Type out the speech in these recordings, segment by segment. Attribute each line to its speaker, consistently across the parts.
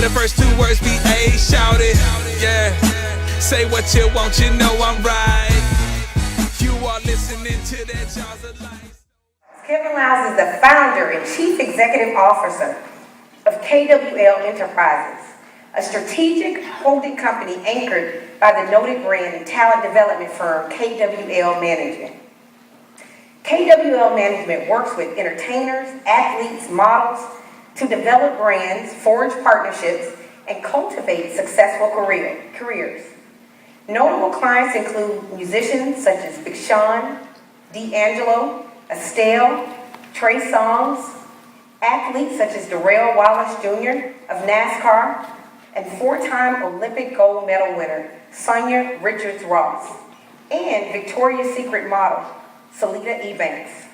Speaker 1: the first two words be A, shout it. Yeah, say what you want, you know I'm right. You are listening to that Jaws of Life.
Speaker 2: Kevin Lyles is the founder and chief executive officer of KWL Enterprises, a strategic holding company anchored by the noted brand and talent development firm KWL Management. KWL Management works with entertainers, athletes, models to develop brands, forge partnerships, and cultivate successful careers. Notable clients include musicians such as Big Sean, D'Angelo, Estelle, Trey Songz, athletes such as Darrell Wallace Jr. of NASCAR, and four-time Olympic gold medal winner Sonia Richards-Ross, and Victoria's Secret model Salida E. Banks.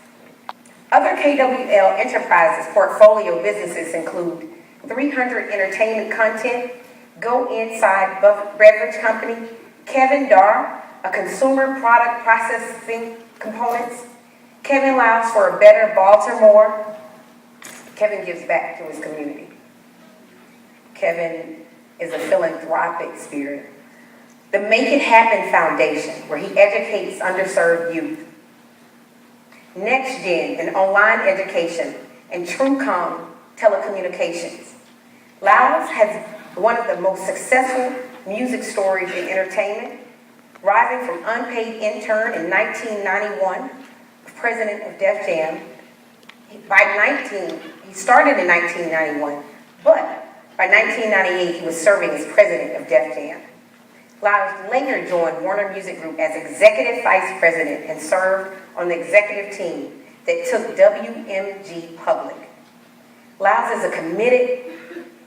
Speaker 2: Other KWL Enterprises portfolio businesses include 300 Entertainment Content, Go Inside Beverage Company, Kevin Dar, a consumer product processing components, Kevin Lyles for a Better Baltimore. Kevin gives back to his community. Kevin is a philanthropic spirit. The Make It Happen Foundation, where he educates underserved youth. Next Gen in online education and TrueCom telecommunications. Lyles has one of the most successful music stories in entertainment, rising from unpaid intern in 1991, president of Def Jam. He started in 1991, but by 1998 he was serving as president of Def Jam. Lyles later joined Warner Music Group as executive vice president and served on the executive team that took WMG public. Lyles is a committed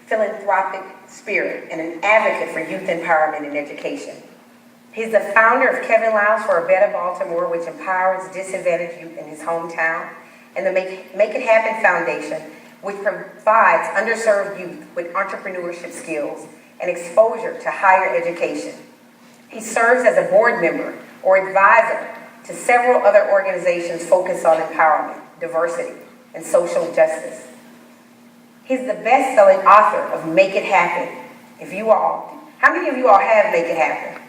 Speaker 2: philanthropic spirit and an advocate for youth empowerment and education. He's the founder of Kevin Lyles for a Better Baltimore, which empowers disadvantaged youth in his hometown, and the Make It Happen Foundation, which provides underserved youth with entrepreneurship skills and exposure to higher education. He serves as a board member or advisor to several other organizations focused on empowerment, diversity, and social justice. He's the best-selling author of Make It Happen. How many of you all have Make It Happen?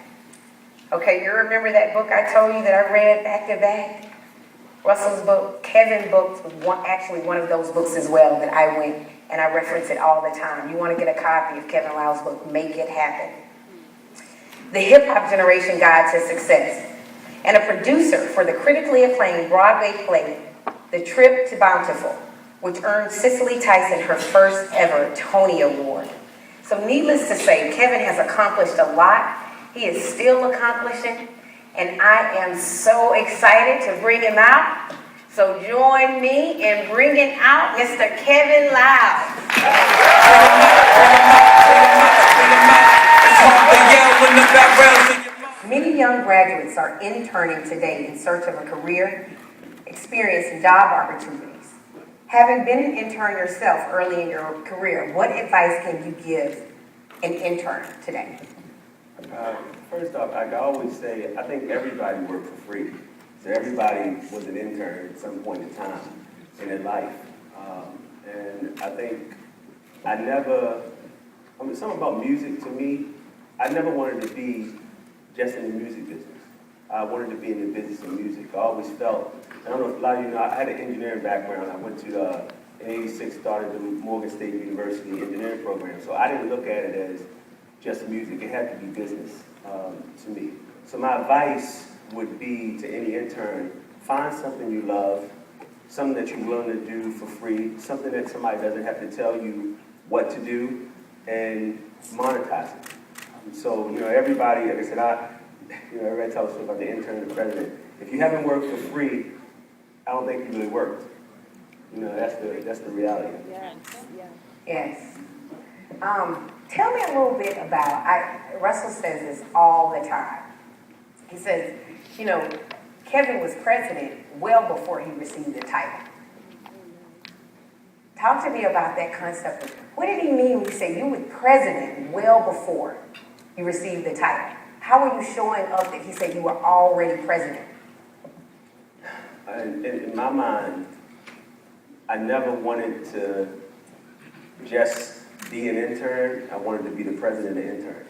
Speaker 2: Okay, you remember that book I told you that I read back to back? Russell's book, Kevin's book was actually one of those books as well that I went and I reference it all the time. You want to get a copy of Kevin Lyles' book, Make It Happen. The Hip Hop Generation Guide to Success, and a producer for the critically acclaimed Broadway play, The Trip to Bountiful, which earned Cicely Tyson her first ever Tony Award. So needless to say, Kevin has accomplished a lot. He is still accomplishing, and I am so excited to bring him out. So join me in bringing out Mr. Kevin Lyles. Many young graduates are interning today in search of a career, experience, and job opportunities. Having been an intern yourself early in your career, what advice can you give an intern today?
Speaker 3: First off, I always say, I think everybody worked for free. So everybody was an intern at some point in time in their life. And I think something about music to me, I never wanted to be just in the music business. I wanted to be in the business of music. I always felt, I don't know if a lot of you know, I had an engineering background. I went to, in '86, started the Morgan State University engineering program. So I didn't look at it as just music. It had to be business to me. So my advice would be to any intern, find something you love, something that you're willing to do for free, something that somebody doesn't have to tell you what to do, and monetize it. So, everybody, like I said, everybody tells us about the intern and the president. If you haven't worked for free, I don't think you really worked. That's the reality.
Speaker 2: Yes. Tell me a little bit about, Russell says this all the time. He says, Kevin was president well before he received the title. Talk to me about that concept. What did he mean when he said you were president well before you received the title? How were you showing up that he said you were already president?
Speaker 3: In my mind, I never wanted to just be an intern. I wanted to be the president of interns.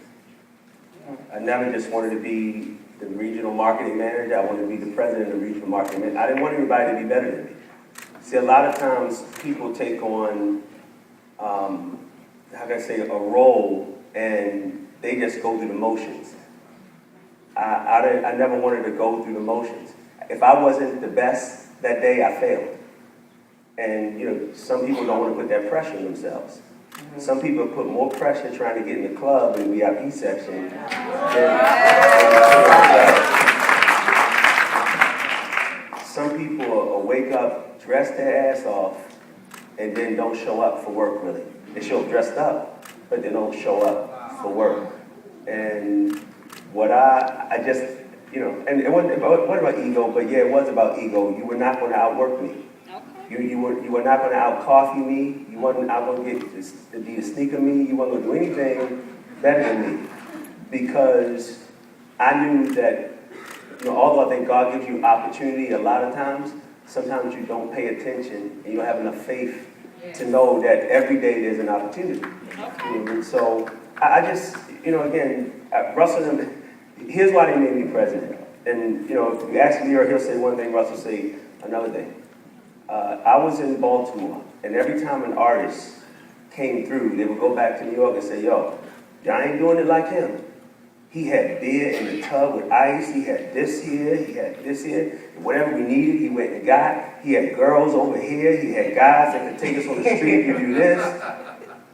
Speaker 3: I never just wanted to be the regional marketing manager. I wanted to be the president of the regional marketing manager. I didn't want anybody to be better than me. See, a lot of times people take on, how can I say, a role and they just go through the motions. I never wanted to go through the motions. If I wasn't the best that day, I failed. And, you know, some people don't want to put that pressure on themselves. Some people put more pressure trying to get in the club in the VIP section some people will wake up, dress their ass off, and then don't show up for work, really. They show up dressed up, but they don't show up for work. And what I just, you know, and it wasn't about ego, but yeah, it was about ego. You were not going to outwork me. You were not going to out-coffee me. You wasn't out going to be a sneaker me. You weren't going to do anything better than me. Because I knew that, you know, although I think God gives you opportunity a lot of times, sometimes you don't pay attention and you don't have enough faith to know that every day there's an opportunity. And so I just, you know, again, Russell, here's why they made me president. And, you know, if you ask me, or he'll say one thing, Russell say another thing. I was in Baltimore, and every time an artist came through, they would go back to New York and say, yo, y'all ain't doing it like him. He had beer in the tub with ice, he had this here, he had this here. And whatever we needed, he went and got. He had girls over here, he had guys that could take us on the street and do this.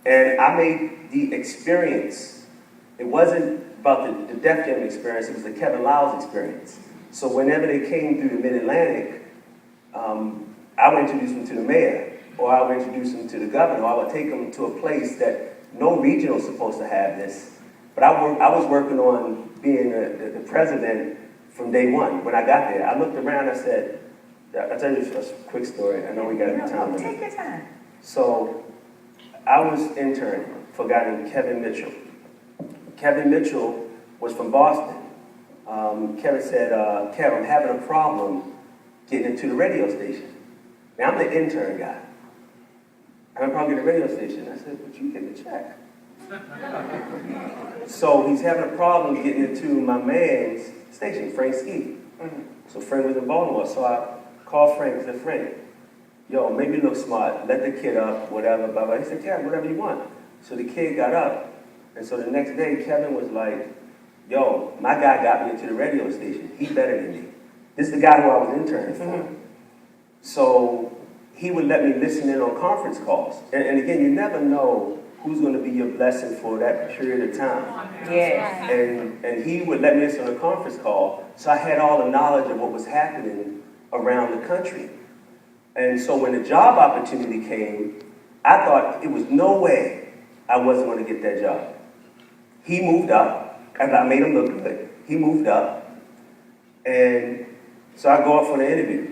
Speaker 3: And I made the experience, it wasn't about the Def Jam experience, it was the Kevin Lyles experience. So whenever they came through the Mid-Atlantic, I would introduce them to the mayor, or I would introduce them to the governor, or I would take them to a place that no regional is supposed to have this. But I was working on being the president from day one. When I got there, I looked around, I said, I'll tell you a quick story. I know we got to be time.
Speaker 2: Take your time.
Speaker 3: So I was interning for a guy named Kevin Mitchell. Kevin Mitchell was from Boston. Kevin said, Kev, I'm having a problem getting into the radio station. Now, I'm the intern guy. I'm probably getting a radio station. I said, but you get the check. So he's having a problem getting into my man's station, Frank Ski. So Frank was in Baltimore. So I called Frank and said, Frank, yo, make me look smart. Let the kid up, whatever, blah, blah. He said, yeah, whatever you want. So the kid got up. And so the next day, Kevin was like, yo, my guy got me into the radio station. He's better than me. This is the guy who I was interning for. So he would let me listen in on conference calls. And again, you never know who's going to be your blessing for that period of time.
Speaker 2: Yes.
Speaker 3: And he would let me listen on a conference call, so I had all the knowledge of what was happening around the country. And so when the job opportunity came, I thought it was no way I wasn't going to get that job. He moved up, and I made him look good. He moved up, and so I go up for the interview.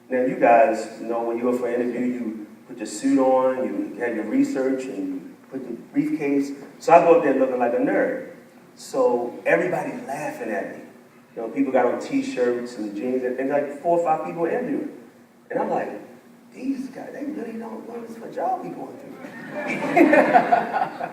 Speaker 3: Now, you guys know when you go for an interview, you put your suit on, you have your research, and you put the briefcase. So I go up there looking like a nerd. So everybody's laughing at me. You know, people got on T-shirts and jeans, and like 4 or 5 people were interviewing. And I'm like, these guys, they really don't know this what job we going through.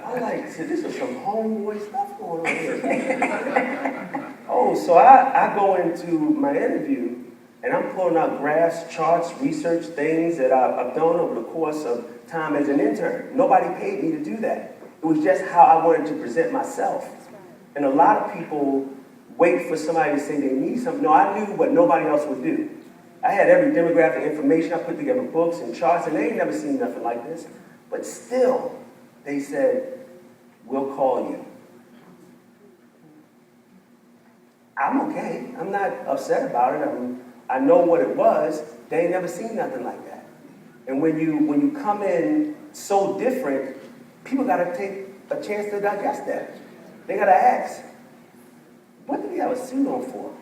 Speaker 3: I'm like, so this is some homeboy stuff going on here. Oh, so I go into my interview, and I'm pulling out graphs, charts, research, things that I've done over the course of time as an intern. Nobody paid me to do that. It was just how I wanted to present myself. And a lot of people wait for somebody to say they need something. No, I knew what nobody else would do. I had every demographic information. I put together books and charts, and they ain't never seen nothing like this. But still, they said, we'll call you. I'm okay. I'm not upset about it. I know what it was. They ain't never seen nothing like that. And when you come in so different, people got to take a chance to digest that. They got to ask, what did he have a suit on for?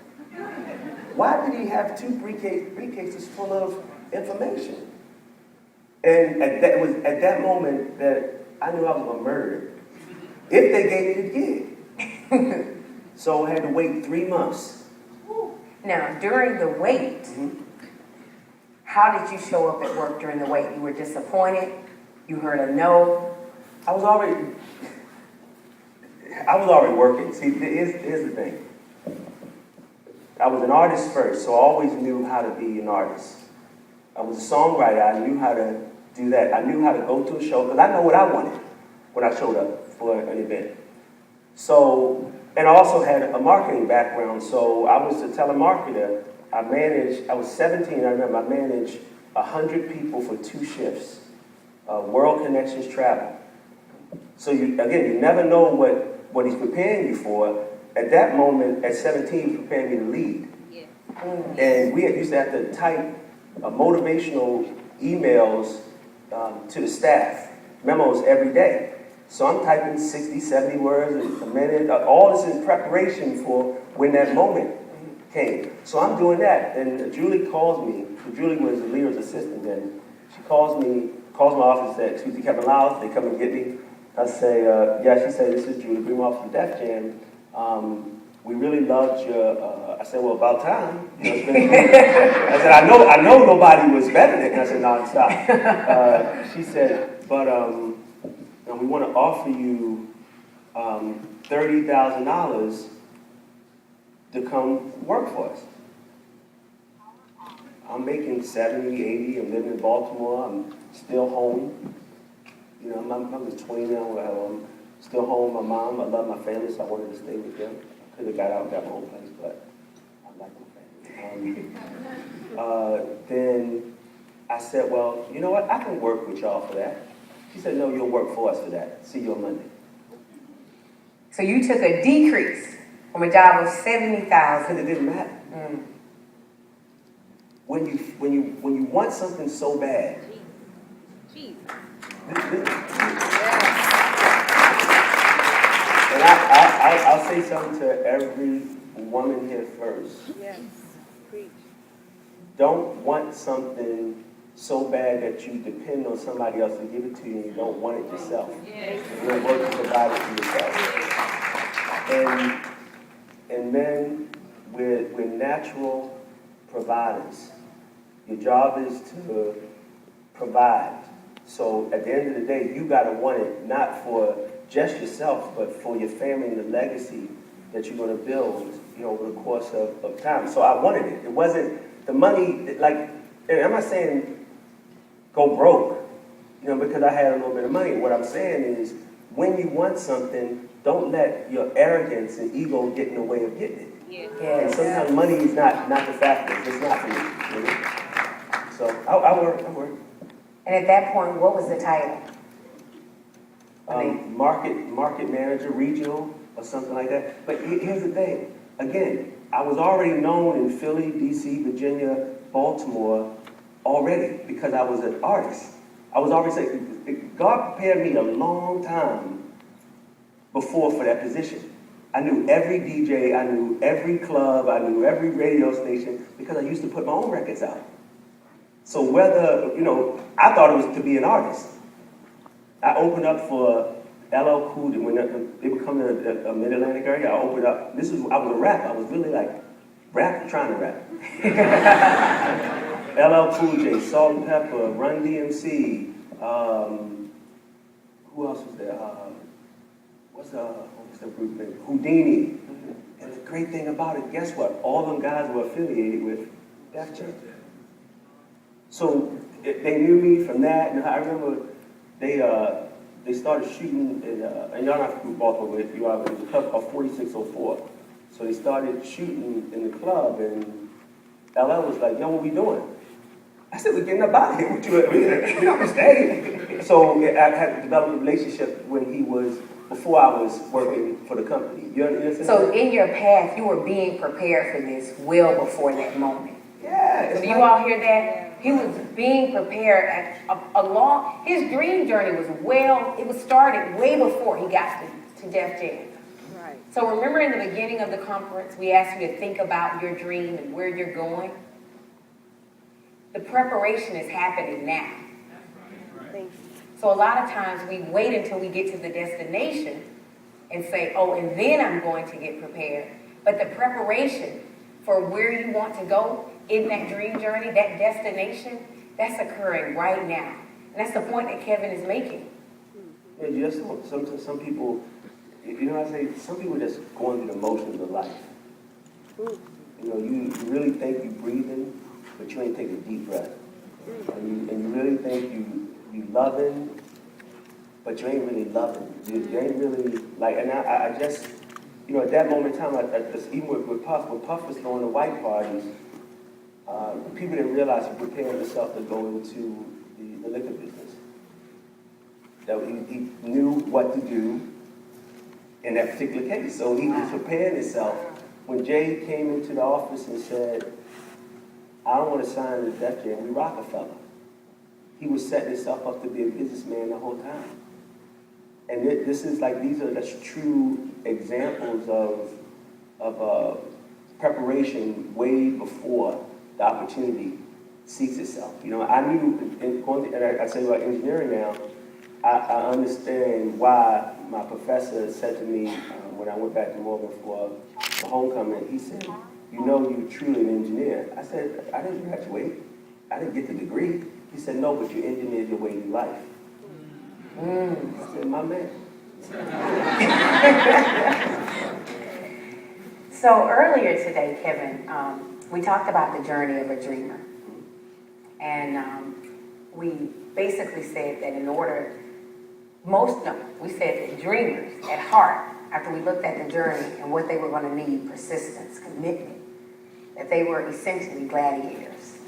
Speaker 3: Why did he have 2 briefcases full of information? And it was at that moment that I knew I was going to murder him. If they gave me the gig. So I had to wait 3 months.
Speaker 2: Now, during the wait, how did you show up at work during the wait? You were disappointed? You heard a no?
Speaker 3: I was already working. See, here's the thing. I was an artist first, so I always knew how to be an artist. I was a songwriter. I knew how to do that. I knew how to go to a show because I know what I wanted when I showed up for an event. So, and I also had a marketing background. So I was a telemarketer. I was 17, I remember, I managed 100 people for 2 shifts. World Connections Travel. So you never know what he's preparing you for. At that moment, at 17, he prepared me to lead. Yeah. And we used to have to type motivational emails to the staff, memos every day. So I'm typing 60, 70 words a minute, all this in preparation for when that moment came. So I'm doing that, and Julie calls me. Julie was the leader's assistant then. She calls my office and said, "Excuse me, Kevin Lyles, they come and get me." I say, "Yeah." She said, "This is Julie, bring off from Def Jam. We really loved your," I said, "Well, about time." You know, I said, I know nobody was better than." I said, "No, stop." She said, "But we want to offer you $30,000 to come work for us." I'm making 70, 80. I'm living in Baltimore. I'm still home. You know, I'm 20 now. I'm still home. My mom, I love my family, so I wanted to stay with them. I could have got out and got my own place, but I like my family. Then I said, "Well, you know what? I can work with y'all for that." She said, "No, you'll work for us for that. See you on Monday."
Speaker 2: So you took a decrease from a job of $70,000.
Speaker 3: Because it didn't matter. When you want something so bad. And I'll say something to every woman here first.
Speaker 4: Yes, preach.
Speaker 3: Don't want something so bad that you depend on somebody else to give it to you and you don't want it yourself. Yes. You don't work to provide it for yourself. And men, we're natural providers. Your job is to provide. So at the end of the day, you got to want it not for just yourself, but for your family and the legacy that you're going to build, you know, over the course of time. So I wanted it. It wasn't the money, like, and I'm not saying go broke, you know, because I had a little bit of money. What I'm saying is when you want something, don't let your arrogance and ego get in the way of getting it. Yeah. And sometimes money is not the factor. It's not for me. You know? So I work.
Speaker 2: And at that point, what was the title?
Speaker 3: Market manager, regional, or something like that. But here's the thing. Again, I was already known in Philly, D.C., Virginia, Baltimore already because I was an artist. I was already saying, God prepared me a long time before for that position. I knew every DJ, I knew every club, I knew every radio station because I used to put my own records out. So whether, you know, I thought it was to be an artist. I opened up for LL Cool J when they would come to the Mid-Atlantic area. I opened up. I was a rapper. I was really like trying to rap. LL Cool J, Salt and Pepper, Run DMC. Who else was there? What's the group name? Houdini. And the great thing about it, guess what? All them guys were affiliated with Def Jam. So they knew me from that, and I remember they started shooting, and y'all not from Baltimore, but if you are, it was a club called 4604. So they started shooting in the club, and LL was like, "Yo, what we doing?" I said, "We're getting up out of here. What you I'm staying." So I had developed a relationship when he was, before I was working for the company. You understand?
Speaker 2: So in your path, you were being prepared for this well before that moment.
Speaker 3: Yeah.
Speaker 2: So do you all hear that? He was being prepared his dream journey was it was started way before he got to Def Jam.
Speaker 4: Right.
Speaker 2: So remember in the beginning of the conference, we asked you to think about your dream and where you're going. The preparation is happening now.
Speaker 4: Thank you.
Speaker 2: So a lot of times we wait until we get to the destination and say, "Oh, and then I'm going to get prepared." But the preparation for where you want to go in that dream journey, that destination, that's occurring right now. And that's the point that Kevin is making.
Speaker 3: Yeah, you just some people, you know, I say some people just going through the motions of life.
Speaker 4: Mm.
Speaker 3: You know, you really think you're breathing, but you ain't taking a deep breath. And you really think you loving, but you ain't really loving. You ain't really like. And I just, you know, at that moment in time, I just, even with Puff, when Puff was throwing the white parties, people didn't realize he prepared himself to go into the liquor business. That he knew what to do in that particular case. So he was preparing himself. When Jay came into the office and said, I don't want to sign to Def Jam, we Rockefeller. He was setting himself up to be a businessman the whole time. And this is like, these are just true examples of preparation way before the opportunity seeks itself. You know, I knew, and I tell you about engineering now, I understand why my professor said to me when I went back to Morgan for homecoming, he said, you know you're truly an engineer. I said, I didn't graduate. I didn't get the degree. He said, no, but you engineered your way through life. I said, my man.
Speaker 2: So earlier today, Kevin, we talked about the journey of a dreamer. And we basically said that we said that dreamers at heart, after we looked at the journey and what they were going to need, persistence, commitment, that they were essentially gladiators.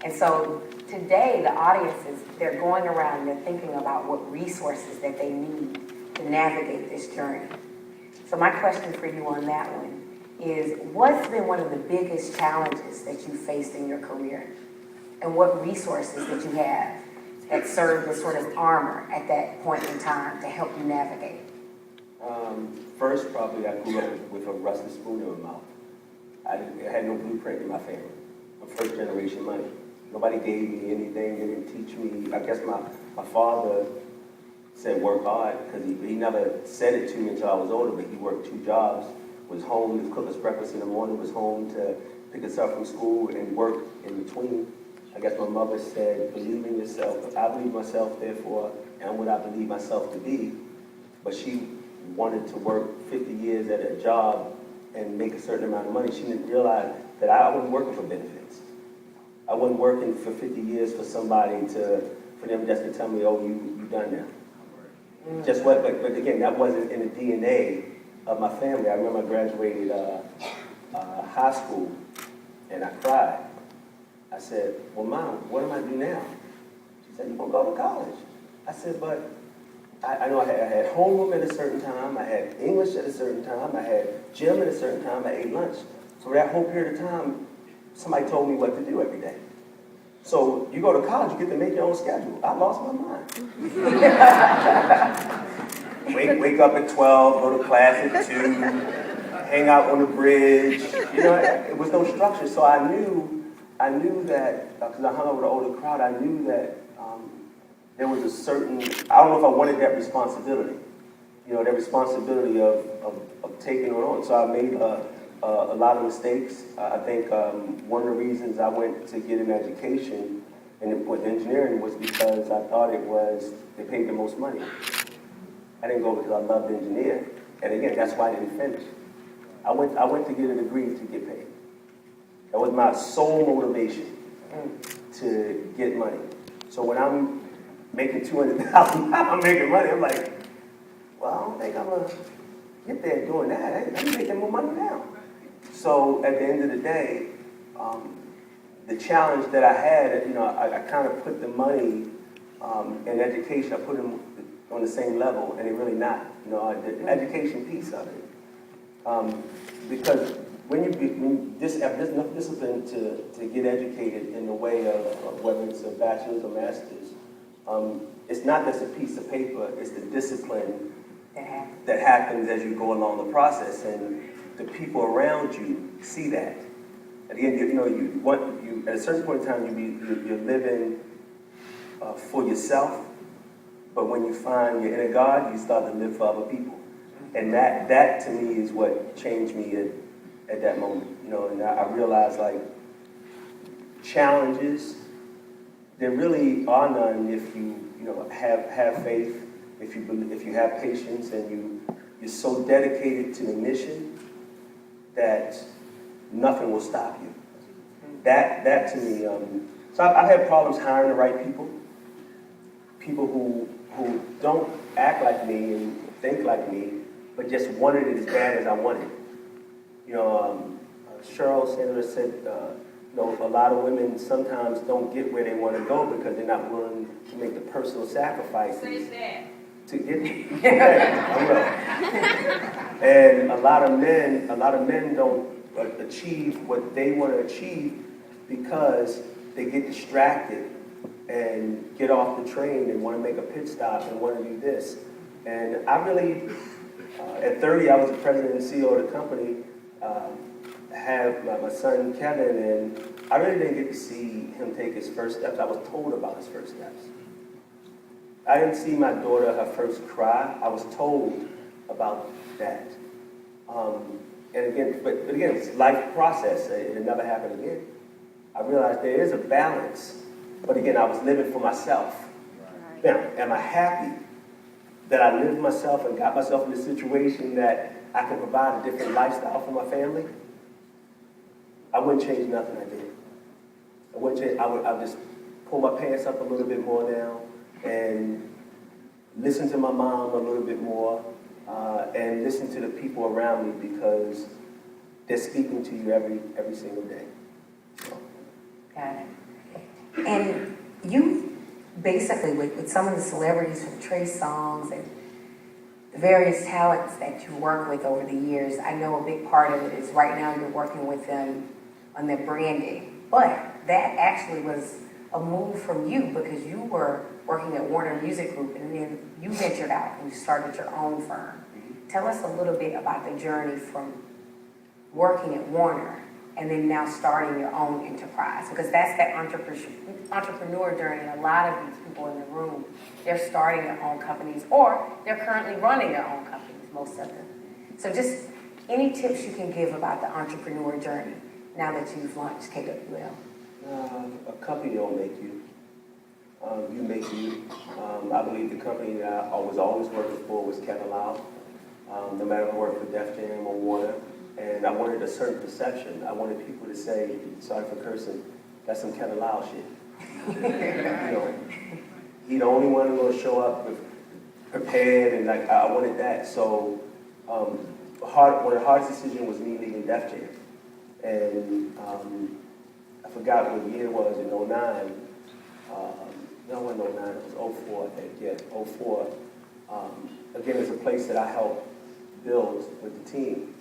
Speaker 2: And so today, the audiences, they're going around and they're thinking about what resources that they need to navigate this journey. So my question for you on that one is, what's been one of the biggest challenges that you faced in your career? And what resources that you have that served as sort of armor at that point in time to help you navigate?
Speaker 3: First, probably I grew up with a rusty spoon in my mouth. I had no blueprint in my family. I'm first generation money. Nobody gave me anything. They didn't teach me. I guess my father said work hard, because he never said it to me until I was older, but he worked 2 jobs, was home to cook us breakfast in the morning, was home to pick us up from school and work in between. I guess my mother said, believe in yourself. I believe myself, therefore, and what I believe myself to be. But she wanted to work 50 years at a job and make a certain amount of money. She didn't realize that I wasn't working for benefits. I wasn't working for 50 years for somebody for them just to tell me, oh, you done now. Just what, but again, that wasn't in the DNA of my family. I remember I graduated high school and I cried. I said, well, Mom, what am I do now? She said, you're going to go to college. I said, but I know I had homeroom at a certain time, I had English at a certain time, I had gym at a certain time, I ate lunch. So that whole period of time, somebody told me what to do every day. So you go to college, you get to make your own schedule. I lost my mind. wake up at 12, go to class at 2, hang out on the bridge. You know, it was no structure. So I knew that, because I hung out with an older crowd, I knew that there was a certain, I don't know if I wanted that responsibility. You know, that responsibility of taking it on. So I made a lot of mistakes. I think one of the reasons I went to get an education with engineering was because I thought they paid the most money. I didn't go because I loved engineering. And again, that's why I didn't finish. I went to get a degree to get paid. That was my sole motivation to get money. So when I'm making $200,000, I'm making money. I'm like, well, I don't think I'm gonna get there doing that. I'm making more money now. So at the end of the day, the challenge that I had, you know, I kind of put the money in education, I put them on the same level, and they're really not. You know, the education piece of it, because there's enough discipline to get educated in the way of whether it's a bachelor's or master's. It's not just a piece of paper, it's the discipline that happens as you go along the process, and the people around you see that. And again, you know, at a certain point in time, you're living for yourself, but when you find your inner God, you start to live for other people. And that to me is what changed me at that moment. You know, and I realized, like, challenges, there really are none if you have faith, if you have patience, and you're so dedicated to the mission that nothing will stop you. That to me, so I've had problems hiring the right people who don't act like me and think like me, but just wanted it as bad as I wanted. Cheryl Sanders said, a lot of women sometimes don't get where they want to go because they're not willing to make the personal sacrifices to get there. I will. And a lot of men don't achieve what they want to achieve because they get distracted and get off the train and want to make a pit stop and want to do this. And I really, at 30, I was the president and CEO of the company. Have my son Kevin, and I really didn't get to see him take his first steps. I was told about his first steps. I didn't see my daughter her first cry. I was told about that. And again, but again, it's a life process. It never happened again. I realized there is a balance, but again, I was living for myself. Right. Now, am I happy that I lived myself and got myself in a situation that I can provide a different lifestyle for my family? I wouldn't change nothing I did. I wouldn't change. I would just pull my pants up a little bit more now and listen to my mom a little bit more and listen to the people around me because they're speaking to you every single day. So.
Speaker 2: Got it. And you basically, with some of the celebrities from Trey Songz and the various talents that you work with over the years, I know a big part of it is right now you're working with them on their branding. But that actually was a move from you because you were working at Warner Music Group and then you ventured out and you started your own firm. Tell us a little bit about the journey from working at Warner and then now starting your own enterprise, because that's that entrepreneur journey. A lot of these people in the room, they're starting their own companies or they're currently running their own companies, most of them. So just any tips you can give about the entrepreneur journey now that you've launched KWL?
Speaker 3: A company don't make you. You make you. I believe the company that I was always working for was Kevin Lyles. No matter if I worked for Def Jam or Warner. And I wanted a certain perception. I wanted people to say, sorry for cursing, that's some Kevin Lyles shit. He the only one who's going to show up prepared, and like I wanted that. So one of the hardest decisions was me leaving Def Jam. And I forgot what year it was, in 09. No, it wasn't 09, it was 04, I think, yeah, 04. Again, it's a place that I helped build with the team.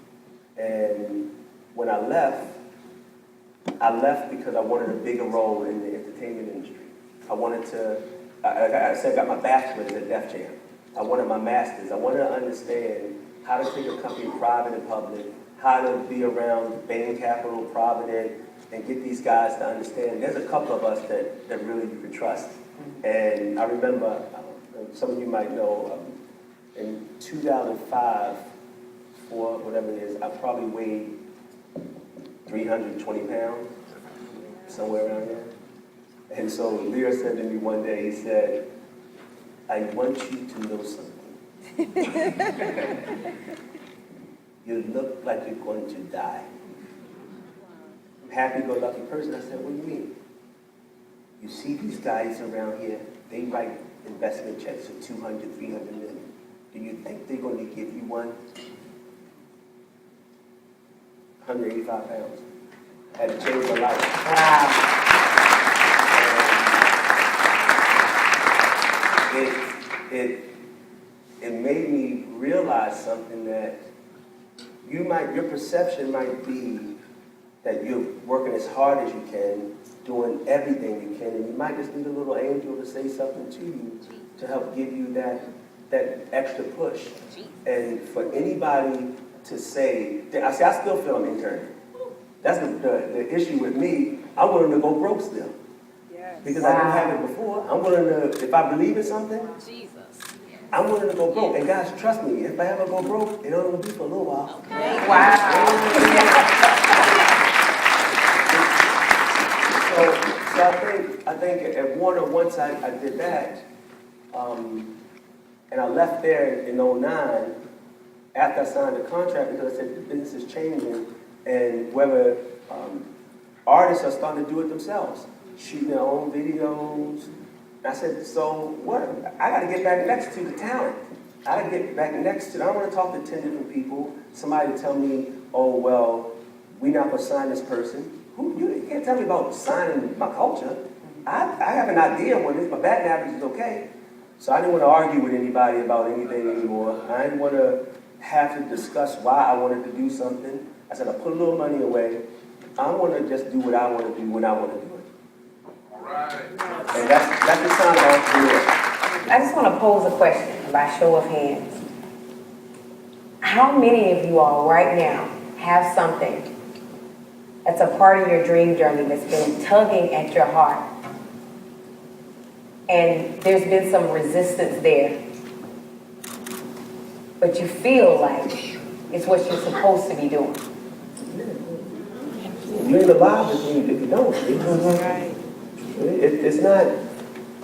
Speaker 3: And when I left because I wanted a bigger role in the entertainment industry. I wanted to, like I said, I got my bachelor's at Def Jam. I wanted my master's. I wanted to understand how to take a company private and public, how to be around Bain Capital, Provident, and get these guys to understand there's a couple of us that really you can trust. And I remember, some of you might know, in 2005, or whatever it is, I probably weighed 320 pounds, somewhere around there. And so Lear said to me one day, he said, I want you to know something. You look like you're going to die. Happy-go-lucky person. I said, what do you mean? You see these guys around here, they write investment checks for 200, 300 million. Do you think they're going to give you one? 185 pounds. Had to change my life. Wow. It made me realize something, that your perception might be that you're working as hard as you can, doing everything you can, and you might just need a little angel to say something to you to help give you that extra push. And for anybody to say, I still feel I'm interning. That's the issue with me. I'm willing to go broke still. Yes. Because I didn't have it before. I'm willing to, if I believe in something, I'm willing to go broke. And guys, trust me, if I ever go broke, it only will be for a little while.
Speaker 2: Okay. Wow.
Speaker 3: So I think at Warner, once I did that, And I left there in '09 after I signed the contract because I said the business is changing and whether artists are starting to do it themselves, shooting their own videos. And I said, so what? I got to get back next to the talent. I got to get back next to, I don't want to talk to 10 different people. Somebody to tell me, oh, well, we're not going to sign this person. You can't tell me about signing my culture. I have an idea what it is. My batting average is okay. So I didn't want to argue with anybody about anything anymore. I didn't want to have to discuss why I wanted to do something. I said, I put a little money away. I want to just do what I want to do when I want to do it.
Speaker 1: All right.
Speaker 3: And that's the sign of entrepreneur.
Speaker 2: I just want to pose a question by show of hands. How many of you all right now have something that's a part of your dream journey that's been tugging at your heart? And there's been some resistance there, but you feel like it's what you're supposed to be doing.
Speaker 3: You're in the live if you don't. It's not,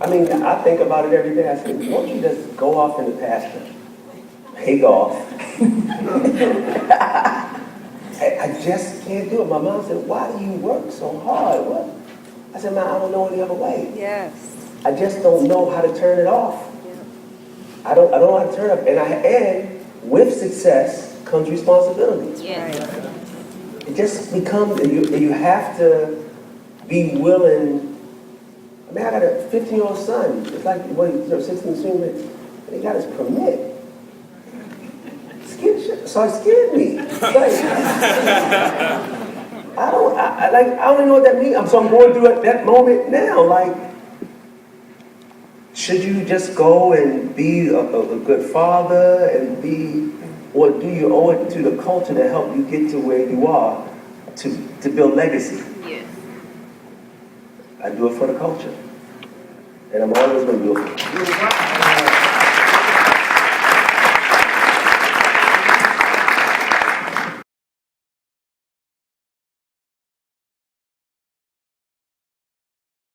Speaker 3: I mean, I think about it every day. I say, won't you just go off in the pasture, take off. I just can't do it. My mom said, why do you work so hard? What? I said, man, I don't know any other way.
Speaker 4: Yes.
Speaker 3: I just don't know how to turn it off.
Speaker 4: Yeah.
Speaker 3: I don't know how to turn it off. And with success comes responsibility.
Speaker 4: Yes.
Speaker 3: It just becomes, you have to be willing. I mean, I got a 15-year-old son. It's like, 16 soon, and he got his permit. So it scared me. Like, I don't even know what that means. So I'm going through at that moment now. Like, should you just go and be a good father and or do you owe it to the culture to help you get to where you are to build legacy?
Speaker 4: Yes.
Speaker 3: I do it for the culture. And I'm always going to do it for it.